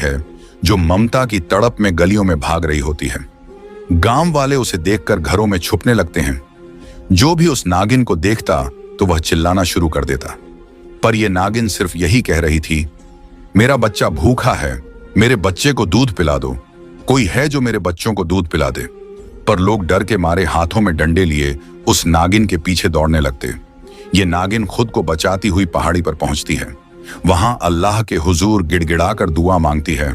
है जो ममता की तड़प में गलियों में भाग रही होती है। गांव वाले उसे देखकर घरों में छुपने लगते हैं। जो भी उस नागिन को देखता तो वह चिल्लाना शुरू कर देता। पर यह नागिन सिर्फ यही कह रही थी, मेरा बच्चा भूखा है, मेरे बच्चे को दूध पिला दो, कोई है जो मेरे बच्चों को दूध पिला दे। पर लोग डर के मारे हाथों में डंडे लिए उस नागिन के पीछे दौड़ने लगते। ये नागिन खुद को बचाती हुई पहाड़ी पर पहुंचती है। वहां अल्लाह के हुजूर गिड़गिड़ाकर दुआ मांगती है,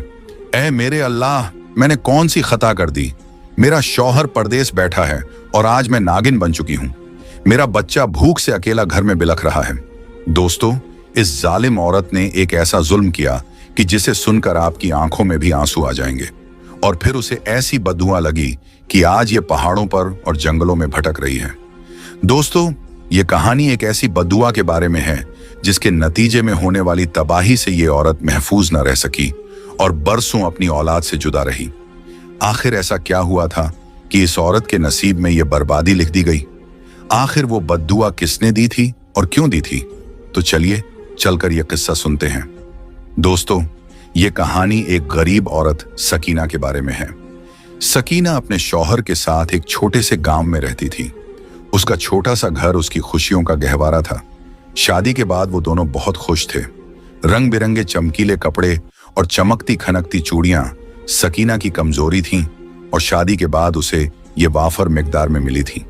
ऐ मेरे अल्लाह, मैंने कौन सी खता कर दी? मेरा शौहर परदेश बैठा है और आज मैं नागिन बन चुकी हूं। मेरा बच्चा भूख से अकेला घर में बिलख रहा है। दोस्तों, इस जालिम औरत ने एक ऐसा जुल्म किया कि जिसे सुनकर आपकी आंखों में भी आंसू आ जाएंगे। और फिर उसे ऐसी बददुआ लगी कि आज ये पहाड़ों पर और जंगलों में भटक रही है। दोस्तों, ये कहानी एक ऐसी बददुआ के बारे में है जिसके नतीजे में होने वाली तबाही से ये औरत महफूज न रह सकी और बरसों अपनी औलाद से जुदा रही। आखिर ऐसा क्या हुआ था कि इस औरत के नसीब में ये बर्बादी लिख दी गई? आखिर वो बददुआ किसने दी थी और क्यों दी थी? तो चलिए चलकर यह किस्सा सुनते हैं। दोस्तों, ये कहानी एक गरीब औरत सकीना के बारे में है। सकीना अपने शौहर के साथ एक छोटे से गांव में रहती थी। उसका छोटा सा घर उसकी खुशियों का गहवारा था। शादी के बाद वो दोनों बहुत खुश थे। रंग बिरंगे चमकीले कपड़े और चमकती खनकती चूड़ियां सकीना की कमजोरी थीं और शादी के बाद उसे ये वाफर मिकदार में मिली थी।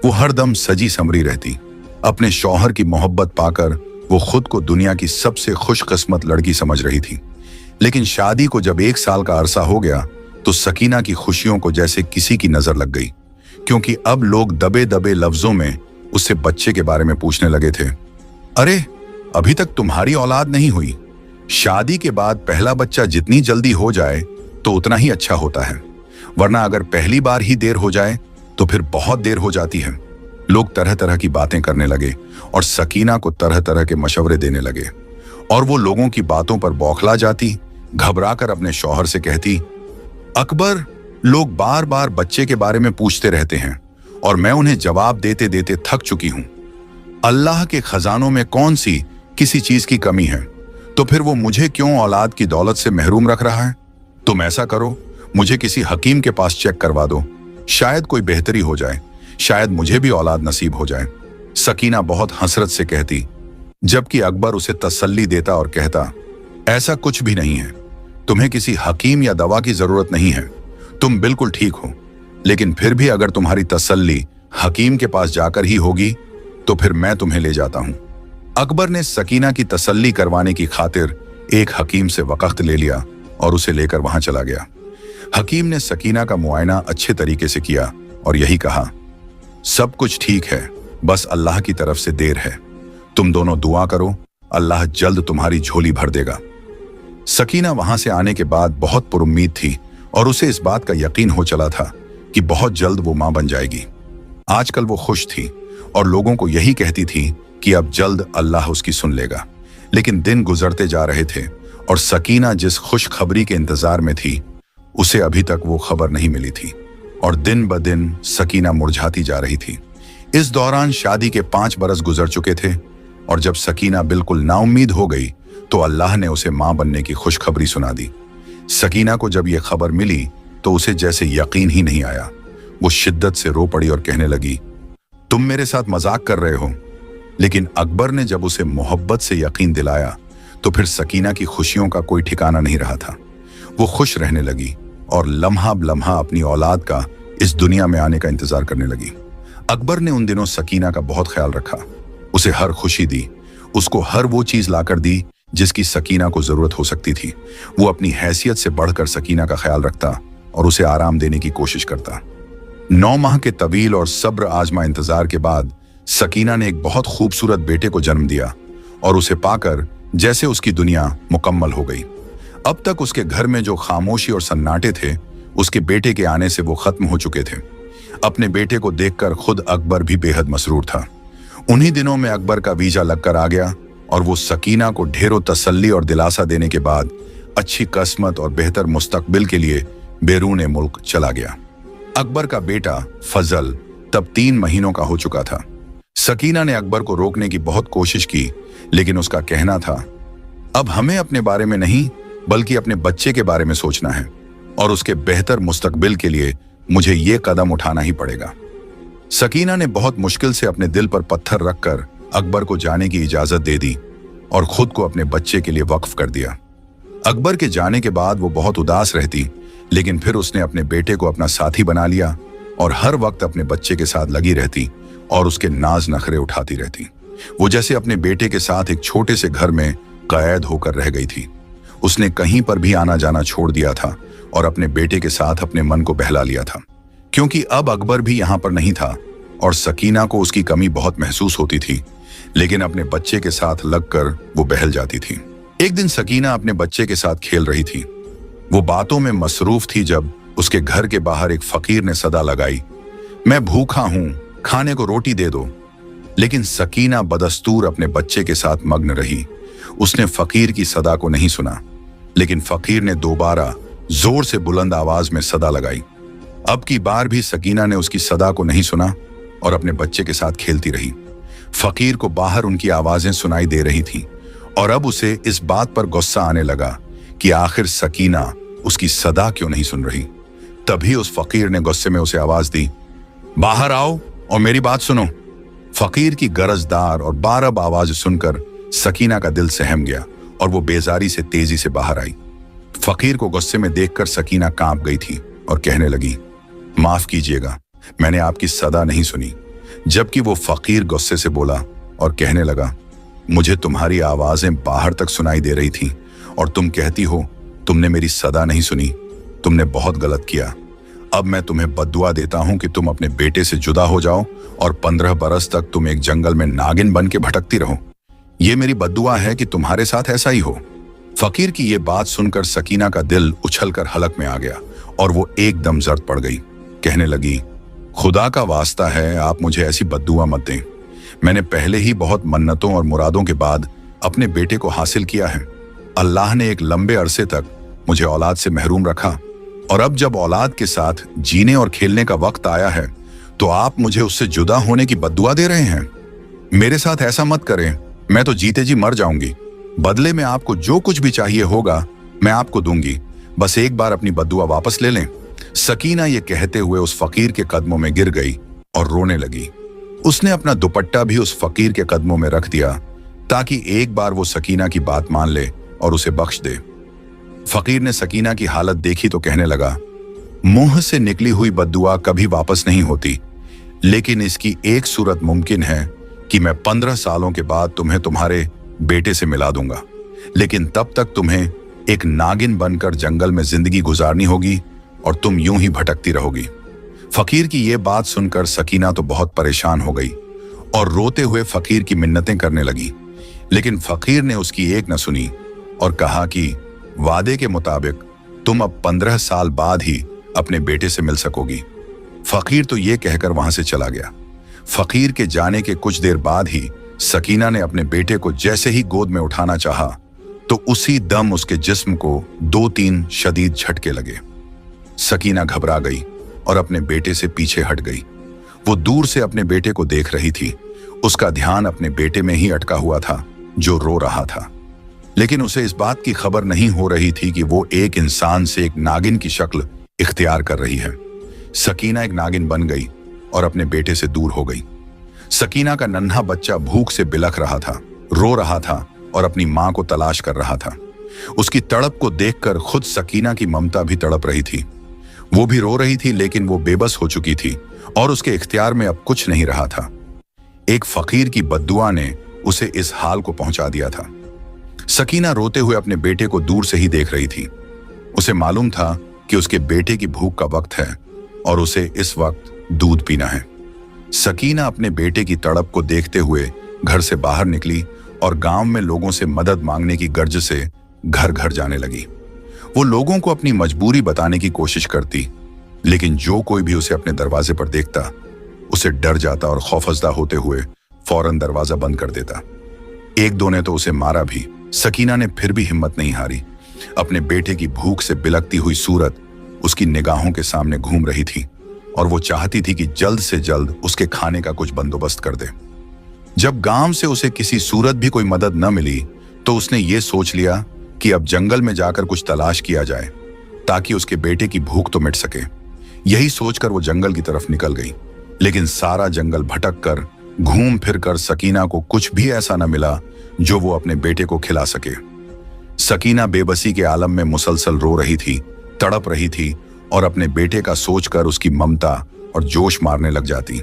वो हरदम सजी संवरी रहती। अपने शौहर की मोहब्बत पाकर वो खुद को दुनिया की सबसे खुशकिस्मत लड़की समझ रही थी। लेकिन शादी को जब 1 साल का अरसा हो गया तो सकीना की खुशियों को जैसे किसी की नजर लग गई, क्योंकि अब लोग दबे दबे लफ्जों में उससे बच्चे के बारे में पूछने लगे थे। अरे, अभी तक तुम्हारी औलाद नहीं हुई? शादी के बाद पहला बच्चा जितनी जल्दी हो जाए तो उतना ही अच्छा होता है, वरना अगर पहली बार ही देर हो जाए तो फिर बहुत देर हो जाती है। लोग तरह तरह की बातें करने लगे और सकीना को तरह तरह के मशवरे देने लगे और वो लोगों की बातों पर बौखला जाती, घबराकर अपने शौहर से कहती, अकबर, लोग बार बार बच्चे के बारे में पूछते रहते हैं और मैं उन्हें जवाब देते देते थक चुकी हूं। अल्लाह के खजानों में कौन सी किसी चीज की कमी है, तो फिर वो मुझे क्यों औलाद की दौलत से महरूम रख रहा है? तुम ऐसा करो, मुझे किसी हकीम के पास चेक करवा दो, शायद कोई बेहतरी हो जाए, शायद मुझे भी औलाद नसीब हो जाए। सकीना बहुत हसरत से कहती, जबकि अकबर उसे तसल्ली देता और कहता, ऐसा कुछ भी नहीं है, तुम्हें किसी हकीम या दवा की जरूरत नहीं है, तुम बिल्कुल ठीक हो। लेकिन फिर भी अगर तुम्हारी तसल्ली हकीम के पास जाकर ही होगी तो फिर मैं तुम्हें ले जाता हूं। अकबर ने सकीना की तसल्ली करवाने की खातिर एक हकीम से वक़्त ले लिया और उसे लेकर वहां चला गया। हकीम ने सकीना का मुआयना अच्छे तरीके से किया और यही कहा, सब कुछ ठीक है, बस अल्लाह की तरफ से देर है। तुम दोनों दुआ करो, अल्लाह जल्द तुम्हारी झोली भर देगा। सकीना वहां से आने के बाद बहुत पुरुम्मीद थी और उसे इस बात का यकीन हो चला था कि बहुत जल्द वो मां बन जाएगी। आजकल वो खुश थी और लोगों को यही कहती थी कि अब जल्द अल्लाह उसकी सुन लेगा। लेकिन दिन गुजरते जा रहे थे और सकीना जिस खुशखबरी के इंतजार में थी उसे अभी तक वो खबर नहीं मिली थी और दिन ब दिन सकीना मुरझाती जा रही थी। इस दौरान शादी के 5 बरस गुजर चुके थे और जब सकीना बिल्कुल नाउम्मीद हो गई तो अल्लाह ने उसे मां बनने की खुशखबरी सुना दी। सकीना को जब यह खबर मिली तो उसे जैसे यकीन ही नहीं आया। वो शिद्दत से रो पड़ी और कहने लगी, तुम मेरे साथ मजाक कर रहे हो। लेकिन अकबर ने जब उसे मोहब्बत से यकीन दिलाया तो फिर सकीना की खुशियों का कोई ठिकाना नहीं रहा था। वो खुश रहने लगी और लम्हा ब लम्हा अपनी औलाद का इस दुनिया में आने का इंतजार करने लगी। अकबर ने उन दिनों सकीना का बहुत ख्याल रखा, उसे हर खुशी दी, उसको हर वो चीज लाकर दी जिसकी सकीना को जरूरत हो सकती थी। वो अपनी हैसियत से बढ़कर सकीना का ख्याल रखता और उसे आराम देने की कोशिश करता। 9 माह के तवील और सब्र आजमा इंतजार के बाद सकीना ने एक बहुत खूबसूरत बेटे को जन्म दिया और उसे पाकर जैसे उसकी दुनिया मुकम्मल हो गई। अब तक उसके घर में जो खामोशी और सन्नाटे थे, उसके बेटे के आने से वो खत्म हो चुके थे। अपने बेटे को देखकर खुद अकबर भी बेहद मसरूर था। उन्हीं दिनों में अकबर का वीजा लगकर आ गया और वो सकीना को ढेरों तसल्ली और दिलासा देने के बाद अच्छी किस्मत और बेहतर मुस्तकबिल के लिए बैरून मुल्क चला गया। अकबर का बेटा फजल तब 3 महीनों का हो चुका था। सकीना ने अकबर को रोकने की बहुत कोशिश की, लेकिन उसका कहना था, अब हमें अपने बारे में नहीं बल्कि अपने बच्चे के बारे में सोचना है और उसके बेहतर मुस्तकबिल के लिए मुझे ये कदम उठाना ही पड़ेगा। सकीना ने बहुत मुश्किल से अपने दिल पर पत्थर रखकर अकबर को जाने की इजाजत दे दी और खुद को अपने बच्चे के लिए वक्फ कर दिया। अकबर के जाने के बाद वो बहुत उदास रहती, लेकिन फिर उसने अपने बेटे को अपना साथी बना लिया और हर वक्त अपने बच्चे के साथ लगी रहती और उसके नाज नखरे उठाती रहती। वो जैसे अपने बेटे के साथ एक छोटे से घर में कैद होकर रह गई थी। उसने कहीं पर भी आना जाना छोड़ दिया था और अपने बेटे के साथ अपने मन को बहला लिया था, क्योंकि अब अकबर भी यहाँ पर नहीं था और सकीना को उसकी कमी बहुत महसूस होती थी, लेकिन अपने बच्चे के साथ लगकर वो बहल जाती थी। एक दिन सकीना अपने बच्चे के साथ खेल रही थी। वो बातों में मसरूफ थी जब उसके घर के बाहर एक फकीर ने सदा लगाई, मैं भूखा हूं, खाने को रोटी दे दो। लेकिन सकीना बदस्तूर अपने बच्चे के साथ मग्न रही। उसने फकीर की सदा को नहीं सुना, लेकिन फकीर ने दोबारा जोर से बुलंद आवाज में सदा लगाई। अब की बार भी सकीना ने उसकी सदा को नहीं सुना और अपने बच्चे के साथ खेलती रही। फकीर को बाहर उनकी आवाजें सुनाई दे रही थी और अब उसे इस बात पर गुस्सा आने लगा कि आखिर सकीना उसकी सदा क्यों नहीं सुन रही। तभी उस फकीर ने गुस्से में उसे आवाज दी, बाहर आओ और मेरी बात सुनो। फकीर की गरजदार और बारब आवाज सुनकर सकीना का दिल सहम गया और वो बेजारी से तेजी से बाहर आई। फकीर को गुस्से में देखकर सकीना कांप गई थी और कहने लगी, माफ कीजिएगा, मैंने आपकी सदा नहीं सुनी। जबकि वो फकीर गुस्से से बोला और कहने लगा, मुझे तुम्हारी आवाजें बाहर तक सुनाई दे रही थी और तुम कहती हो तुमने मेरी सदा नहीं सुनी। तुमने बहुत गलत किया। अब मैं तुम्हें बद्दुआ देता हूं कि तुम अपने बेटे से जुदा हो जाओ और 15 बरस तक तुम एक जंगल में नागिन बन के भटकती रहो। ये मेरी बद्दुआ है कि तुम्हारे साथ ऐसा ही हो। फकीर की ये बात सुनकर सकीना का दिल उछलकर हलक में आ गया और वो एकदम जर्द पड़ गई। कहने लगी, खुदा का वास्ता है, आप मुझे ऐसी बद्दुआ मत दें। मैंने पहले ही बहुत मन्नतों और मुरादों के बाद अपने बेटे को हासिल किया है। अल्लाह ने एक लंबे अरसे तक मुझे औलाद से महरूम रखा और अब जब औलाद के साथ जीने और खेलने का वक्त आया है तो आप मुझे उससे जुदा होने की बद्दुआ दे रहे हैं। मेरे साथ ऐसा मत करें, मैं तो जीते जी मर जाऊंगी। बदले में आपको जो कुछ भी चाहिए होगा मैं आपको दूंगी, बस एक बार अपनी बद्दुआ वापस ले लें। सकीना ये कहते हुए उस फकीर के कदमों में गिर गई और रोने लगी। उसने अपना दुपट्टा भी उस फकीर के कदमों में रख दिया ताकि एक बार वो सकीना की बात मान ले और उसे बख्श दे। फकीर ने सकीना की हालत देखी तो कहने लगा, मुंह से निकली हुई बद्दुआ कभी वापस नहीं होती, लेकिन इसकी एक सूरत मुमकिन है कि मैं 15 सालों के बाद तुम्हें तुम्हारे बेटे से मिला दूंगा, लेकिन तब तक तुम्हें एक नागिन बनकर जंगल में जिंदगी गुजारनी होगी और तुम यूं ही भटकती रहोगी। फकीर की ये बात सुनकर सकीना तो बहुत परेशान हो गई और रोते हुए फकीर की मिन्नतें करने लगी, लेकिन फकीर ने उसकी एक न सुनी और कहा कि वादे के मुताबिक तुम अब 15 साल बाद ही अपने बेटे से मिल सकोगी। फकीर तो ये कहकर वहां से चला गया। फकीर के जाने के कुछ देर बाद ही सकीना ने अपने बेटे को जैसे ही गोद में उठाना चाहा तो उसी दम उसके जिस्म को 2-3 शदीद झटके लगे। सकीना घबरा गई और अपने बेटे से पीछे हट गई। वो दूर से अपने बेटे को देख रही थी। उसका ध्यान अपने बेटे में ही अटका हुआ था जो रो रहा था, लेकिन उसे इस बात की खबर नहीं हो रही थी कि वो एक इंसान से एक नागिन की शक्ल इख्तियार कर रही है। सकीना एक नागिन बन गई और अपने बेटे से दूर हो गई। सकीना का नन्हा बच्चा भूख से बिलख रहा था, रो रहा था और अपनी मां को तलाश कर रहा था। उसकी तड़प को देखकर खुद सकीना की ममता भी तड़प रही थी। वो भी रो रही थी, लेकिन वो बेबस हो चुकी थी और उसके इख्तियार में अब कुछ नहीं रहा था। एक फकीर की बद्दुआ ने उसे इस हाल को पहुंचा दिया था। सकीना रोते हुए अपने बेटे को दूर से ही देख रही थी। उसे मालूम था कि उसके बेटे की भूख का वक्त है और उसे इस वक्त दूध पीना है। सकीना अपने बेटे की तड़प को देखते हुए घर से बाहर निकली और गांव में लोगों से मदद मांगने की गर्ज से घर घर जाने लगी। वो लोगों को अपनी मजबूरी बताने की कोशिश करती, लेकिन जो कोई भी उसे अपने दरवाजे पर देखता उसे डर जाता और खौफजदा होते हुए फौरन दरवाजा बंद कर देता। एक दो ने तो उसे मारा भी। सकीना ने फिर भी हिम्मत नहीं हारी। अपने बेटे की भूख से बिलखती हुई सूरत उसकी निगाहों के सामने घूम रही थी और वो चाहती थी कि जल्द से जल्द उसके खाने का कुछ बंदोबस्त कर दे। जब गांव से उसे किसी सूरत भी कोई मदद न मिली तो उसने ये सोच लिया कि अब जंगल में जाकर कुछ तलाश किया जाए ताकि उसके बेटे की भूख तो मिट सके। यही सोचकर वो जंगल की तरफ निकल गई, लेकिन सारा जंगल भटक कर घूम फिर कर सकीना को कुछ भी ऐसा न मिला जो वो अपने बेटे को खिला सके। सकीना बेबसी के आलम में मुसलसल रो रही थी, तड़प रही थी और अपने बेटे का सोचकर उसकी ममता और जोश मारने लग जाती।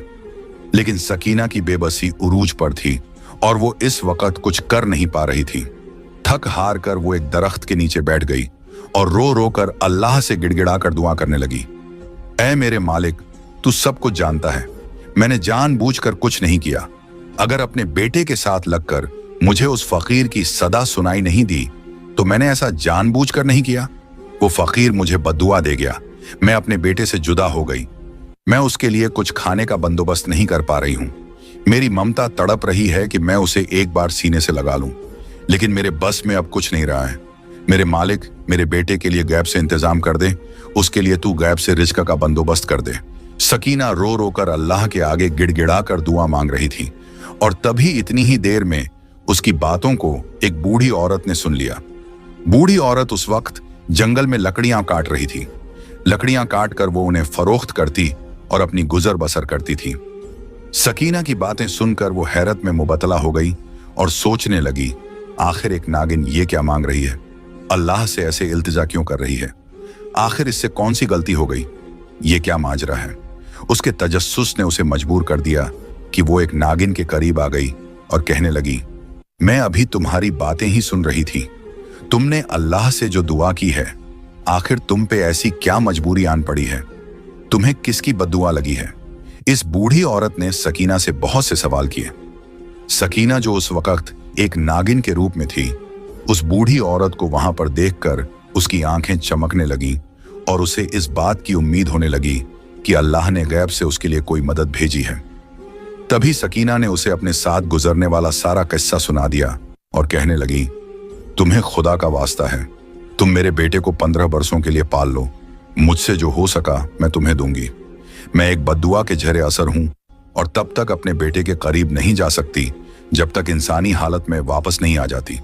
लेकिन सकीना की बेबसी उरूज पर थी और वो इस वक्त कुछ कर नहीं पा रही थी। थक हार कर वो एक दरख्त के नीचे बैठ गई और रो रो कर अल्लाह से गिड़गिड़ाकर दुआ करने लगी। ऐ मेरे मालिक, तू सब कुछ जानता है, मैंने जानबूझकर कुछ नहीं किया। अगर अपने बेटे के साथ लगकर मुझे उस फकीर की सदा सुनाई नहीं दी तो मैंने ऐसा जानबूझकर नहीं किया। वो फकीर मुझे बद्दुआ दे गया, मैं अपने बेटे से जुदा हो गई। मैं उसके लिए कुछ खाने का बंदोबस्त नहीं कर पा रही हूं। मेरी ममता तड़प रही है कि मैं उसे एक बार सीने से लगा लूं, लेकिन मेरे बस में अब कुछ नहीं रहा है। मेरे मालिक, मेरे बेटे के लिए गैब से इंतजाम कर दे, उसके लिए तू गैब से रिज्क का बंदोबस्त कर दे। सकीना रो रो कर अल्लाह के आगे गिड़गिड़ा कर दुआ मांग रही थी और तभी इतनी ही देर में उसकी बातों को एक बूढ़ी औरत ने सुन लिया। बूढ़ी औरत उस वक्त जंगल में लकड़ियां काट रही थी। लकड़ियां काट कर वो उन्हें फरोख्त करती और अपनी गुजर बसर करती थी। सकीना की बातें सुनकर वो हैरत में मुबतला हो गई और सोचने लगी, आखिर एक नागिन ये क्या मांग रही है, अल्लाह से ऐसे इल्तिजा क्यों कर रही है, आखिर इससे कौन सी गलती हो गई, ये क्या माजरा है। उसके तजस्सुस ने उसे मजबूर कर दिया कि वो एक नागिन के करीब आ गई और कहने लगी, मैं अभी तुम्हारी बातें ही सुन रही थी। तुमने अल्लाह से जो दुआ की है, आखिर तुम पे ऐसी क्या मजबूरी आन पड़ी है, तुम्हें किसकी बद्दुआ लगी है। इस बूढ़ी औरत ने सकीना से बहुत से सवाल किए। सकीना जो उस वक्त एक नागिन के रूप में थी, उस बूढ़ी औरत को वहां पर देखकर उसकी आंखें चमकने लगीं और उसे इस बात की उम्मीद होने लगी कि अल्लाह ने गैब से उसके लिए कोई मदद भेजी है। तभी सकीना ने उसे अपने साथ गुजरने वाला सारा किस्सा सुना दिया और कहने लगी, तुम्हें खुदा का वास्ता है, तुम मेरे बेटे को 15 बरसों के लिए पाल लो, मुझसे जो हो सका मैं तुम्हें दूंगी। मैं एक बद्दुआ के झरे असर हूं और तब तक अपने बेटे के करीब नहीं जा सकती जब तक इंसानी हालत में वापस नहीं आ जाती।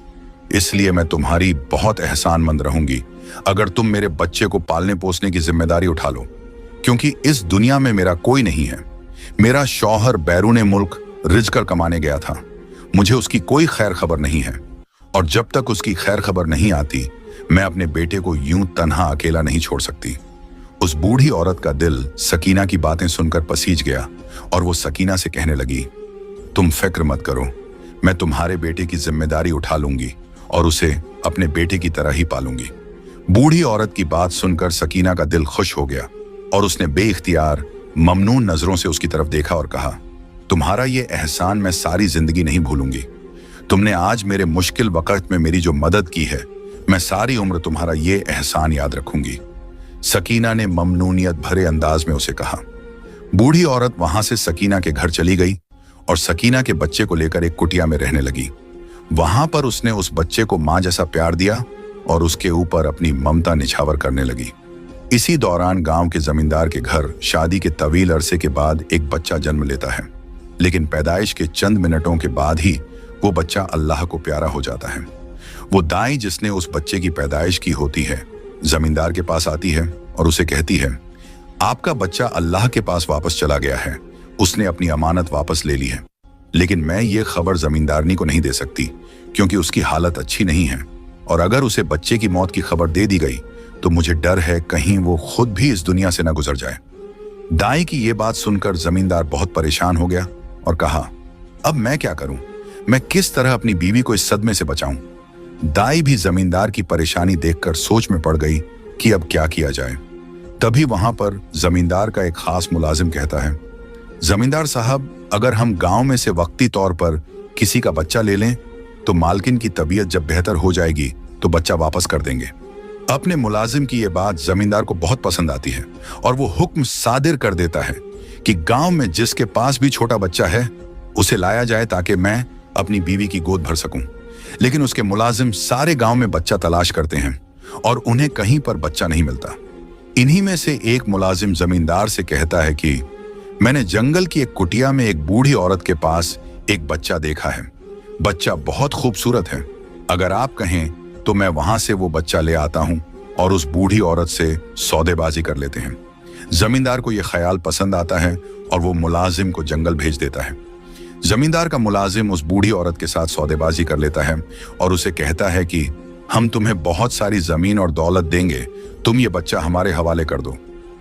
इसलिए मैं तुम्हारी बहुत एहसानमंद रहूंगी अगर तुम मेरे बच्चे को पालने पोसने की जिम्मेदारी उठा लो, क्योंकि इस दुनिया में मेरा कोई नहीं है। मेरा शौहर बैरूने मुल्क रिज़्क़ कमाने गया था, मुझे उसकी कोई खैर खबर नहीं है और जब तक उसकी खैर खबर नहीं आती मैं अपने बेटे को यूं तन्हा अकेला नहीं छोड़ सकती। उस बूढ़ी औरत का दिल सकीना की बातें सुनकर पसीज गया और वो सकीना से कहने लगी, तुम फिक्र मत करो, मैं तुम्हारे बेटे की जिम्मेदारी उठा लूंगी और उसे अपने बेटे की तरह ही पालूंगी। बूढ़ी औरत की बात सुनकर सकीना का दिल खुश हो गया और उसने बेइख्तियार ममनून नजरों से उसकी तरफ देखा और कहा, तुम्हारा ये एहसान मैं सारी जिंदगी नहीं भूलूंगी। तुमने आज मेरे मुश्किल वक्त में मेरी जो मदद की है, मैं सारी उम्र तुम्हारा ये एहसान याद रखूंगी। सकीना ने ममनूनियत भरे अंदाज में उसे कहा। बूढ़ी औरत वहां से सकीना के घर चली गई और सकीना के बच्चे को लेकर एक कुटिया में रहने लगी। वहां पर उसने उस बच्चे को मां जैसा प्यार दिया और उसके ऊपर अपनी ममता निछावर करने लगी। इसी दौरान गांव के जमींदार के घर शादी के तवील अरसे के बाद एक बच्चा जन्म लेता है, लेकिन पैदाइश के चंद मिनटों के बाद ही वो बच्चा अल्लाह को प्यारा हो जाता है। वो दाई जिसने उस बच्चे की पैदाइश की होती है जमींदार के पास आती है और उसे कहती है, आपका बच्चा अल्लाह के पास वापस चला गया है, उसने अपनी अमानत वापस ले ली है, लेकिन मैं ये खबर जमींदारनी को नहीं दे सकती क्योंकि उसकी हालत अच्छी नहीं है और अगर उसे बच्चे की मौत की खबर दे दी गई तो मुझे डर है कहीं वो खुद भी इस दुनिया से न गुजर जाए। दाई की ये बात सुनकर जमींदार बहुत परेशान हो गया और कहा, अब मैं क्या करूं, मैं किस तरह अपनी बीवी को इस सदमे से बचाऊं। दाई भी जमींदार की परेशानी देखकर सोच में पड़ गई कि अब क्या किया जाए। तभी वहां पर जमींदार का एक खास मुलाजिम कहता है, जमींदार साहब, अगर हम गांव में से वक्ती तौर पर किसी का बच्चा ले लें तो मालकिन की तबीयत जब बेहतर हो जाएगी तो बच्चा वापस कर देंगे। अपने मुलाजिम की ये बात जमींदार को बहुत पसंद आती है और वो हुक्म सादिर कर देता है कि गांव में जिसके पास भी छोटा बच्चा है उसे लाया जाए ताकि मैं अपनी बीवी की गोद भर सकूं। लेकिन उसके मुलाजिम सारे गांव में बच्चा तलाश करते हैं और उन्हें कहीं पर बच्चा नहीं मिलता। इन्हीं में से एक मुलाजिम जमींदार से कहता है कि मैंने जंगल की एक कुटिया में एक बूढ़ी औरत के पास एक बच्चा देखा है। बच्चा बहुत खूबसूरत है, अगर आप कहें तो मैं वहां से वो बच्चा ले आता हूं और उस बूढ़ी औरत से सौदेबाजी कर लेते हैं। जमींदार को यह ख्याल पसंद आता है और वो मुलाजिम को जंगल भेज देता है। जमींदार का मुलाजिम उस बूढ़ी औरत के साथ सौदेबाजी कर लेता है और उसे कहता है कि हम तुम्हें बहुत सारी जमीन और दौलत देंगे, तुम ये बच्चा हमारे हवाले कर दो।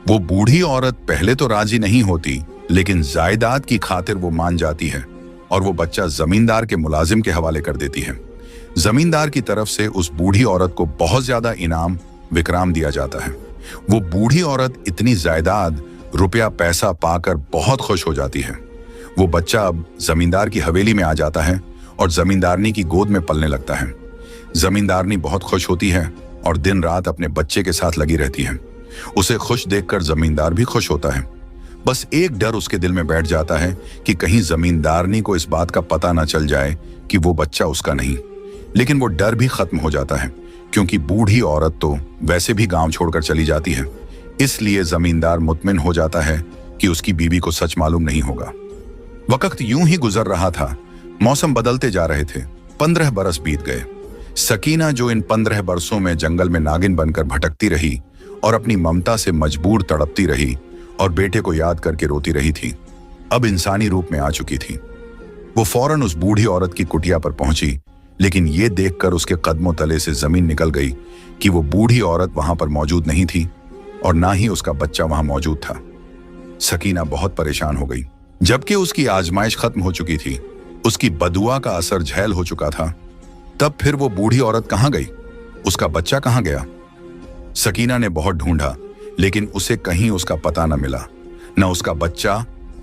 वो बूढ़ी औरत पहले तो राजी नहीं होती, लेकिन जायदाद की खातिर वो मान जाती है और वो बच्चा जमींदार के मुलाजिम के हवाले कर देती है। जमींदार की तरफ से उस बूढ़ी औरत को बहुत ज्यादा इनाम विकराम दिया जाता है। वो बूढ़ी औरत इतनी जायदाद रुपया पैसा पाकर बहुत खुश हो जाती है। वो बच्चा अब जमींदार की हवेली में आ जाता है और जमींदारनी की गोद में पलने लगता है। जमींदारनी बहुत खुश होती है और दिन रात अपने बच्चे के साथ लगी रहती है। उसे खुश देखकर जमींदार भी खुश होता है। बस एक डर उसके दिल में बैठ जाता है कि कहीं जमींदारनी को इस बात का पता ना चल जाए कि वो बच्चा उसका नहीं। लेकिन वो डर भी खत्म हो जाता है, क्योंकि बूढ़ी औरत तो वैसे भी गांव छोड़कर चली जाती है। इसलिए जमींदार मुतमिन हो जाता है कि उसकी बीवी को सच मालूम नहीं होगा। वक्त यूं ही गुजर रहा था। मौसम बदलते जा रहे थे। 15 बरस बीत गए। सकीना, जो इन 15 बरसों में जंगल में नागिन बनकर भटकती रही और अपनी ममता से मजबूर तड़पती रही और बेटे को याद करके रोती रही थी, अब इंसानी रूप में आ चुकी थी। वो फौरन उस बूढ़ी औरत की कुटिया पर पहुंची, लेकिन ये देखकर उसके कदमों तले से जमीन निकल गई कि वो बूढ़ी औरत वहां पर मौजूद नहीं थी और ना ही उसका बच्चा वहां मौजूद था। सकीना बहुत परेशान हो गई। जबकि उसकी आजमाइश खत्म हो चुकी थी, उसकी बदुआ का असर झेल हो चुका था, तब फिर वो बूढ़ी औरत कहां गई? उसका बच्चा कहां गया? सकीना ने बहुत ढूंढा, लेकिन उसे कहीं उसका पता न मिला। न उसका बच्चा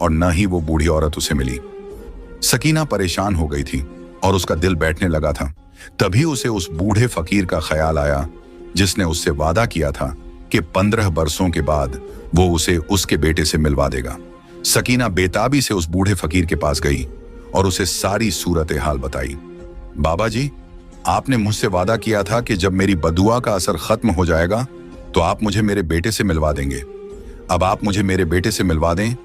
और न ही वो बूढ़ी औरत उसे मिली। सकीना परेशान हो गई थी और उसका दिल बैठने लगा था। तभी उसे उस बूढ़े फकीर का ख्याल आया जिसने उससे वादा किया था कि 15 बरसों के बाद वो उसे उसके बेटे से मिलवा देगा। सकीना बेताबी से उस बूढ़े फकीर के पास गई और उसे सारी सूरत हाल बताई। बाबा जी, आपने मुझसे वादा किया था कि जब मेरी बदुआ का असर खत्म हो जाएगा तो आप मुझे मेरे बेटे से मिलवा देंगे। अब आप मुझे मेरे बेटे से मिलवा दें,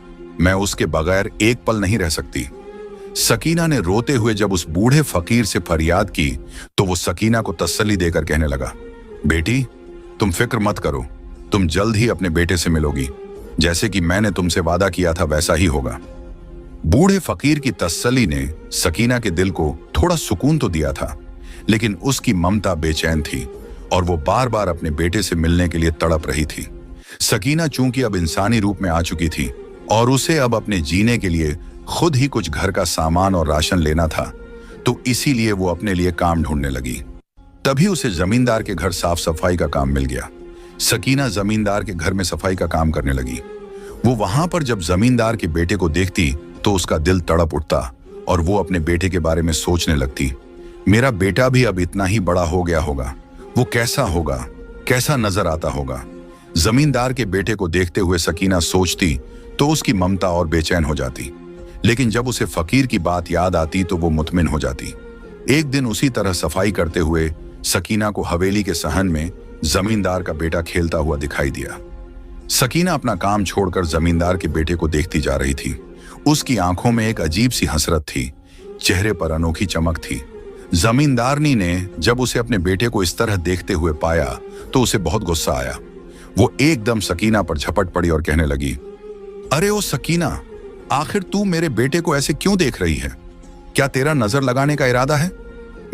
मैं उसके बगैर एक पल नहीं रह सकती। सकीना ने रोते हुए जब उस बूढ़े फकीर से फरियाद की तो वो सकीना को तसल्ली देकर कहने लगा, बेटी, तुम फिक्र मत करो, तुम जल्द ही अपने बेटे से मिलोगी। जैसे कि मैंने तुमसे वादा किया था वैसा ही होगा। बूढ़े फकीर की तसल्ली ने सकीना के दिल को थोड़ा सुकून तो दिया था, लेकिन उसकी ममता बेचैन थी और वो बार बार अपने बेटे से मिलने के लिए तड़प रही थी। सकीना चूंकि अब इंसानी रूप में आ चुकी थी और उसे अब अपने जीने के लिए खुद ही कुछ घर का सामान और राशन लेना था, तो इसीलिए वो अपने लिए काम ढूंढने लगी। तभी उसे जमींदार के घर साफ सफाई का काम मिल गया। सकीना जमींदार के घर में सफाई का काम करने लगी। वो वहां पर जब जमींदार के बेटे को देखती तो उसका दिल तड़प उठता और वो अपने बेटे के बारे में सोचने लगती, मेरा बेटा भी अब इतना ही बड़ा हो गया होगा, वो कैसा होगा, कैसा नजर आता होगा। जमींदार के बेटे को देखते हुए सकीना सोचती तो उसकी ममता और बेचैन हो जाती, लेकिन जब उसे फकीर की बात याद आती तो वो मुतमिन हो जाती। एक दिन उसी तरह सफाई करते हुए सकीना को हवेली के सहन में जमींदार का बेटा खेलता हुआ दिखाई दिया। सकीना अपना काम छोड़कर जमींदार के बेटे को देखती जा रही थी। उसकी आंखों में एक अजीब सी हसरत थी, चेहरे पर अनोखी चमक थी। जमींदारनी ने जब उसे अपने बेटे को इस तरह देखते हुए पाया तो उसे बहुत गुस्सा आया। वो एकदम सकीना पर झपट पड़ी और कहने लगी, अरे ओ सकीना, आखिर तू मेरे बेटे को ऐसे क्यों देख रही है? क्या तेरा नजर लगाने का इरादा है?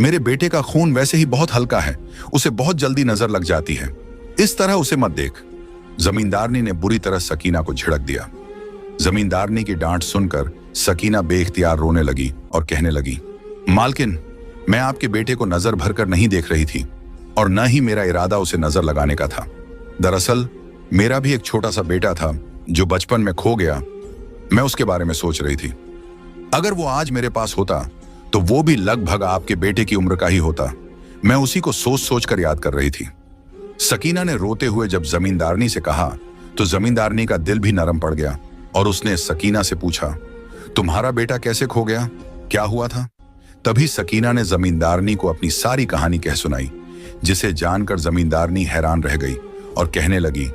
मेरे बेटे का खून वैसे ही बहुत हल्का है, उसे बहुत जल्दी नजर लग जाती है, इस तरह उसे मत देख। जमींदारनी ने बुरी तरह सकीना को झिड़क दिया। जमींदारनी की डांट सुनकर सकीना बेइख्तियार रोने लगी और कहने लगी, मालकिन, मैं आपके बेटे को नजर भरकर नहीं देख रही थी और न ही मेरा इरादा उसे नजर लगाने का था। दरअसल मेरा भी एक छोटा सा बेटा था जो बचपन में खो गया, मैं उसके बारे में सोच रही थी। अगर वो आज मेरे पास होता तो वो भी लगभग आपके बेटे की उम्र का ही होता। मैं उसी को सोच सोच कर याद कर रही थी। सकीना ने रोते हुए जब जमींदारनी से कहा तो जमींदारनी का दिल भी नरम पड़ गया और उसने सकीना से पूछा, तुम्हारा बेटा कैसे खो गया, क्या हुआ था? तभी सकीना ने जमींदारनी को अपनी सारी कहानी कह सुनाई, जिसे जानकर जमींदारनी हैरान रह गई और कहने लगी,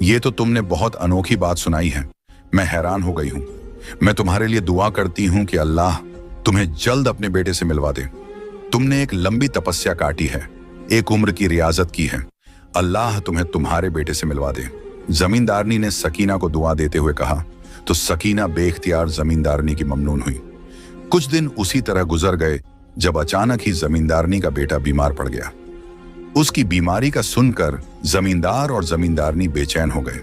ये तो तुमने बहुत अनोखी बात सुनाई है, मैं हैरान हो गई हूं। मैं तुम्हारे लिए दुआ करती हूं कि अल्लाह तुम्हें जल्द अपने बेटे से मिलवा दे। तुमने एक लंबी तपस्या काटी है, एक उम्र की रियाजत की है। अल्लाह तुम्हें तुम्हारे बेटे से मिलवा दे। जमींदारनी ने सकीना को दुआ देते हुए कहा तो सकीना बेख्तियार जमींदारनी की ममनून हुई। कुछ दिन उसी तरह गुजर गए जब अचानक ही जमींदारनी का बेटा बीमार पड़ गया। उसकी बीमारी का सुनकर जमींदार और जमींदारनी बेचैन हो गए।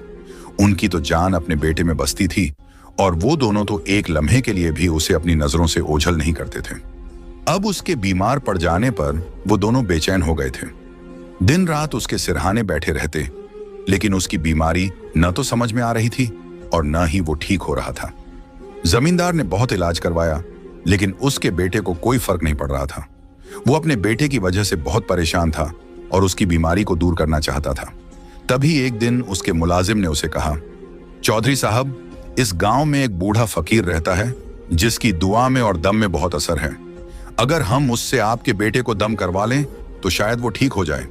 उनकी तो जान अपने बेटे में बसती थी और वो दोनों तो एक लम्हे के लिए भी उसे अपनी नजरों से ओझल नहीं करते थे। अब उसके बीमार पड़ जाने पर वो दोनों बेचैन हो गए थे। दिन रात उसके सिरहाने बैठे रहते, लेकिन उसकी बीमारी न तो समझ में आ रही थी और न ही वो ठीक हो रहा था। जमींदार ने बहुत इलाज करवाया, लेकिन उसके बेटे को कोई फर्क नहीं पड़ रहा था। वो अपने बेटे की वजह से बहुत परेशान था और उसकी बीमारी को दूर करना चाहता था। तभी एक दिन उसके मुलाजिम ने उसे कहा, चौधरी साहब, इस गांव में एक बूढ़ा फकीर रहता है जिसकी दुआ में और दम में बहुत असर है। अगर हम उससे आपके बेटे को दम करवा लें तो शायद वो ठीक हो जाए।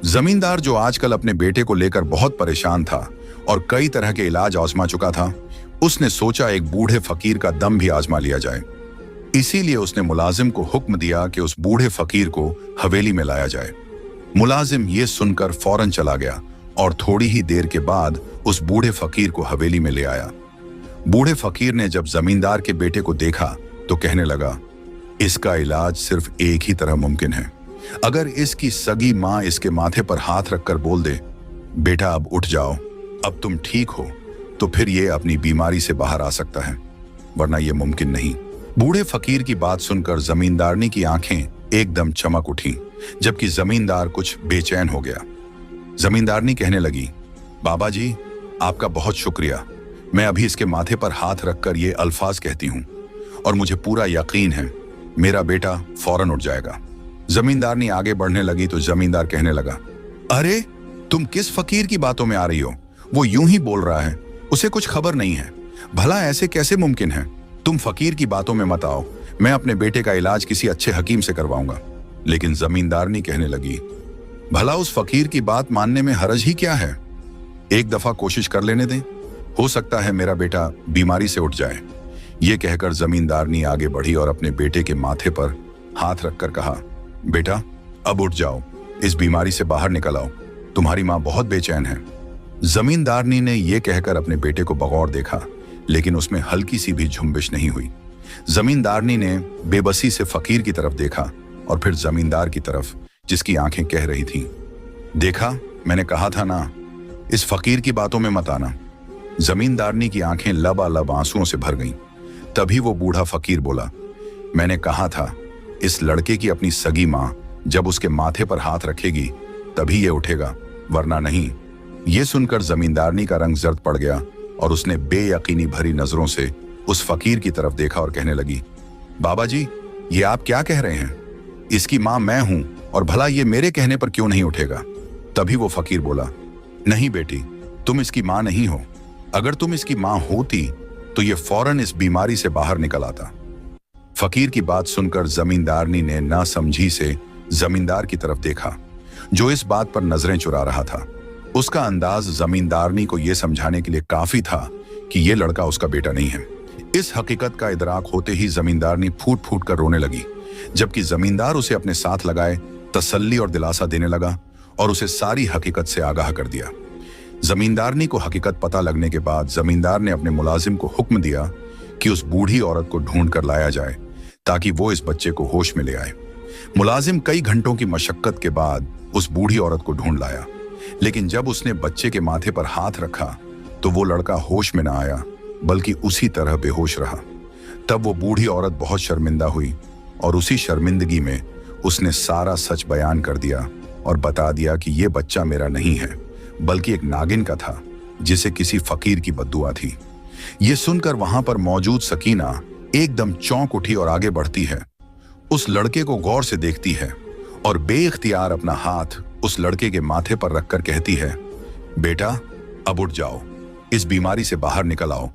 जमींदार, जो आजकल अपने बेटे को लेकर बहुत परेशान था और कई तरह के इलाज आजमा चुका था, उसने सोचा एक बूढ़े फकीर का दम भी आजमा लिया जाए। इसीलिए उसने मुलाजिम को हुक्म दिया कि उस बूढ़े फकीर को हवेली में लाया जाए। मुलाजिम ये सुनकर फौरन चला गया और थोड़ी ही देर के बाद उस बूढ़े फकीर को हवेली में ले आया। बूढ़े फकीर ने जब जमींदार के बेटे को देखा तो कहने लगा, इसका इलाज सिर्फ एक ही तरह मुमकिन है। अगर इसकी सगी मां इसके माथे पर हाथ रखकर बोल दे, बेटा अब उठ जाओ, अब तुम ठीक हो, तो फिर ये अपनी बीमारी से बाहर आ सकता है, वरना यह मुमकिन नहीं। बूढ़े फकीर की बात सुनकर जमींदारनी की आंखें एकदम चमक उठी, जबकि जमींदार कुछ बेचैन हो गया। जमींदारनी कहने लगी, बाबा जी, आपका बहुत शुक्रिया। मैं अभी इसके माथे पर हाथ रखकर ये अल्फाज कहती हूँ और मुझे पूरा यकीन है मेरा बेटा फौरन उठ जाएगा। जमींदारनी आगे बढ़ने लगी तो जमींदार कहने लगा, अरे तुम किस फकीर की बातों में आ रही हो? वो यूं ही बोल रहा है, उसे कुछ खबर नहीं है। भला ऐसे कैसे मुमकिन है? तुम फकीर की बातों में मत आओ, मैं अपने बेटे का इलाज किसी अच्छे हकीम से करवाऊंगा। लेकिन जमींदारनी कहने लगी, भला उस फकीर की बात मानने में हरज ही क्या है? एक दफा कोशिश कर लेने दें, हो सकता है मेरा बेटा बीमारी से उठ जाए। ये कहकर जमींदारनी आगे बढ़ी और अपने बेटे के माथे पर हाथ रखकर कहा, बेटा अब उठ जाओ, इस बीमारी से बाहर निकल आओ, तुम्हारी मां बहुत बेचैन है। जमींदारनी ने यह कहकर अपने बेटे को बगौर देखा, लेकिन उसमें हल्की सी भी झुंबिश नहीं हुई। जमींदारनी ने बेबसी से फकीर की तरफ देखा और फिर जमींदार की तरफ, जिसकी आंखें कह रही थीं, देखा, मैंने कहा था ना, इस फकीर की बातों में मत आना। जमींदारनी की आंखें लबालब आंसुओं से भर गईं। तभी वो बूढ़ा फकीर बोला, मैंने कहा था इस लड़के की अपनी सगी मां जब उसके माथे पर हाथ रखेगी तभी ये उठेगा, वरना नहीं। ये सुनकर जमींदारनी का रंग जर्द पड़ गया और उसने बेयकीनी भरी नजरों से उस फकीर की तरफ देखा और कहने लगी, बाबा जी, ये आप क्या कह रहे हैं? इसकी मां मैं हूं और भला ये मेरे कहने पर क्यों नहीं उठेगा? तभी वो फकीर बोला, नहीं बेटी, तुम इसकी मां नहीं हो। अगर तुम इसकी मां होती तो ये फौरन इस बीमारी से बाहर निकल आता। फकीर की बात सुनकर जमींदारनी ने नासमझी से जमींदार की तरफ देखा, जो इस बात पर नजरें चुरा रहा था। उसका अंदाज जमींदारनी को यह समझाने के लिए काफी था कि यह लड़का उसका बेटा नहीं है। इस हकीकत का इदराक होते ही जमींदारनी फूट फूट कर रोने लगी, जबकि जमींदार उसे अपने साथ लगाए तसल्ली और दिलासा देने लगा और उसे सारी हकीकत से आगाह कर दिया। जमींदारनी को हकीकत पता लगने के बाद जमींदार ने अपने मुलाजिम को हुक्म दिया कि उस बूढ़ी औरत को ढूंढ कर लाया जाए ताकि वो इस बच्चे को होश में ले आए। मुलाजिम कई घंटों की मशक्कत के बाद उस बूढ़ी औरत को ढूंढ लाया, लेकिन जब उसने बच्चे के माथे पर हाथ रखा तो वो लड़का होश में न आया, बल्कि उसी तरह बेहोश रहा। तब वो बूढ़ी औरत बहुत शर्मिंदा हुई और उसी शर्मिंदगी में उसने सारा सच बयान कर दिया और बता दिया कि ये बच्चा मेरा नहीं है, बल्कि एक नागिन का था जिसे किसी फकीर की बद्दुआ थी। ये सुनकर वहां पर मौजूद सकीना एकदम चौंक उठी और आगे बढ़ती है, उस लड़के को गौर से देखती है और बेइख्तियार अपना हाथ उस लड़के के माथे पर रखकर कहती है, बेटा अब उठ जाओ, इस बीमारी से बाहर निकल आओ।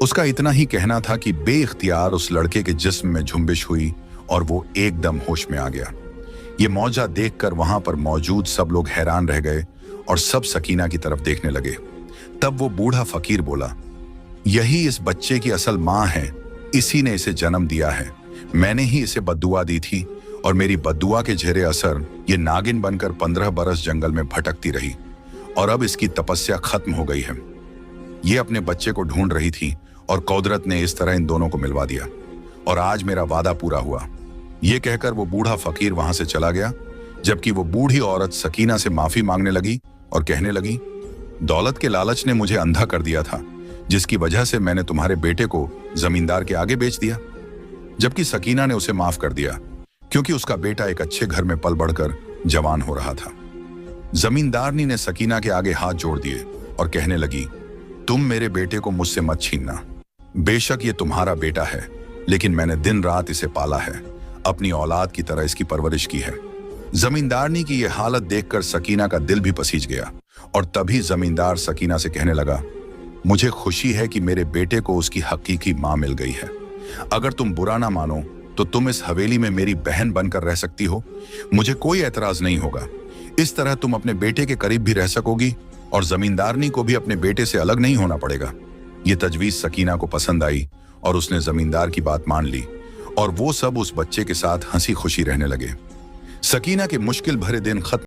उसका इतना ही कहना था कि बेइख्तियार उस लड़के के जिस्म में झुंबिश हुई और वो एकदम होश में आ गया। ये मौजा देखकर वहां पर मौजूद सब लोग हैरान रह गए और सब सकीना की तरफ देखने लगे। तब वो बूढ़ा फकीर बोला, यही इस बच्चे की असल मां है, इसी ने इसे जन्म दिया है। मैंने ही इसे बद्दुआ दी थी और मेरी बद्दुआ के झेरे असर ये नागिन बनकर 15 बरस जंगल में भटकती रही और अब इसकी तपस्या खत्म हो गई है। ये अपने बच्चे को ढूंढ रही थी और कुदरत ने इस तरह इन दोनों को मिलवा दिया और आज मेरा वादा पूरा हुआ। ये कहकर वो बूढ़ा फकीर वहां से चला गया, जबकि वो बूढ़ी औरत सकीना से माफी मांगने लगी और कहने लगी, दौलत के लालच ने मुझे अंधा कर दिया था, जिसकी वजह से मैंने तुम्हारे बेटे को जमींदार के आगे बेच दिया। जबकि सकीना ने उसे माफ कर दिया क्योंकि उसका बेटा एक अच्छे घर में पल बढ़कर जवान हो रहा था। जमींदारनी ने सकीना के आगे हाथ जोड़ दिए और कहने लगी, तुम मेरे बेटे को मुझसे मत छीनना। बेशक ये तुम्हारा बेटा है, लेकिन मैंने दिन रात इसे पाला है, अपनी औलाद की तरह इसकी परवरिश की है। जमींदारनी की यह हालत देखकर सकीना का दिल भी पसीज गया और तभी जमींदार सकीना से कहने लगा, मुझे खुशी है कि मेरे बेटे को उसकी हकीकी मां मिल गई है। अगर तुम बुरा ना मानो तो तुम इस हवेली में मेरी बहन बनकर रह सकती हो, मुझे कोई एतराज नहीं होगा। इस तरह तुम अपने बेटे के करीब भी रह सकोगी और जमींदारनी को भी अपने बेटे से अलग नहीं होना पड़ेगा। ये तजवीज सकीना को पसंद आई और उसने जमींदार की बात मान ली और वो सब उस बच्चे के साथ हंसी खुशी रहने लगे। सकीना के मुश्किल भरे दिन खत्म